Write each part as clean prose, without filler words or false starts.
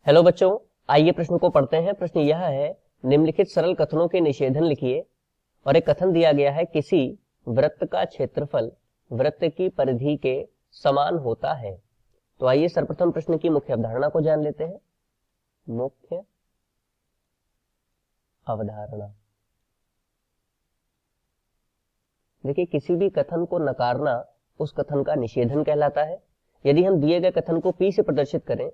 Hello बच्चों, आइए प्रश्न को पढ़ते हैं। प्रश्न यह है, निम्नलिखित सरल कथनों के निषेधन लिखिए। और एक कथन दिया गया है, किसी वृत्त का क्षेत्रफल वृत्त की परिधि के समान होता है। तो आइए सर्वप्रथम प्रश्न की मुख्य अवधारणा को जान लेते हैं। मुख्य अवधारणा। देखिए, किसी भी कथन को नकारना उस कथन का निषेधन कहलाता है। यदि हम दिए गए कथन को P से प्रदर्शित करें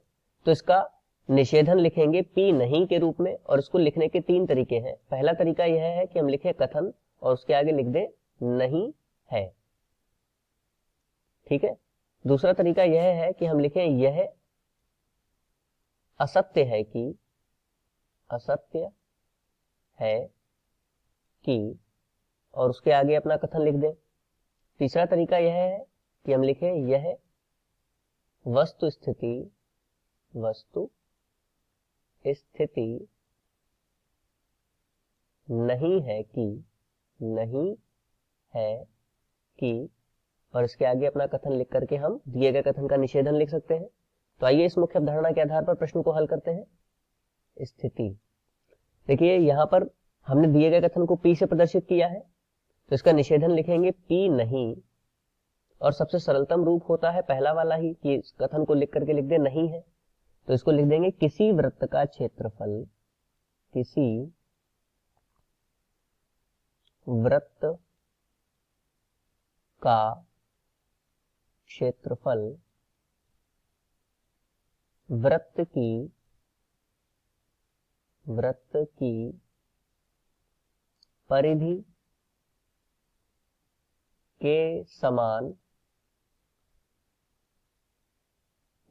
तो इसका निषेधन लिखेंगे P नहीं के रूप में। और इसको लिखने के तीन तरीके हैं। पहला तरीका यह है कि हम लिखें कथन और उसके आगे लिख दें नहीं है, ठीक है। दूसरा तरीका यह है कि हम लिखें यह असत्य है कि, असत्य है कि, और उसके आगे अपना कथन लिख दें। तीसरा तरीका यह है कि हम लिखें यह वस्तु स्थिति नहीं है कि, नहीं है कि, और इसके आगे अपना कथन लिख करके हम दिए गए कथन का निषेधन लिख सकते हैं। तो आइए इस मुख्य अवधारणा के आधार पर प्रश्न को हल करते हैं। स्थिति। देखिए, यहां पर हमने दिए गए कथन को P से प्रदर्शित किया है, तो इसका निषेधन लिखेंगे P नहीं। और सबसे सरलतम रूप होता है पहला वाला ही कि इस कथन को लिख करके लिख दे नहीं है। तो इसको लिख देंगे किसी वृत्त का क्षेत्रफल, किसी वृत्त का क्षेत्रफल वृत्त की परिधि के समान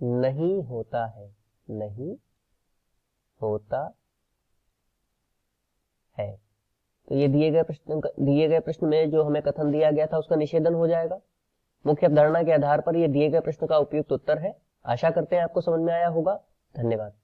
नहीं होता है, नहीं होता है। तो ये दिए गए प्रश्न में जो हमें कथन दिया गया था उसका निषेधन हो जाएगा। मुख्य अवधारणा के आधार पर ये दिए गए प्रश्न का उपयुक्त उत्तर है। आशा करते हैं आपको समझ में आया होगा। धन्यवाद।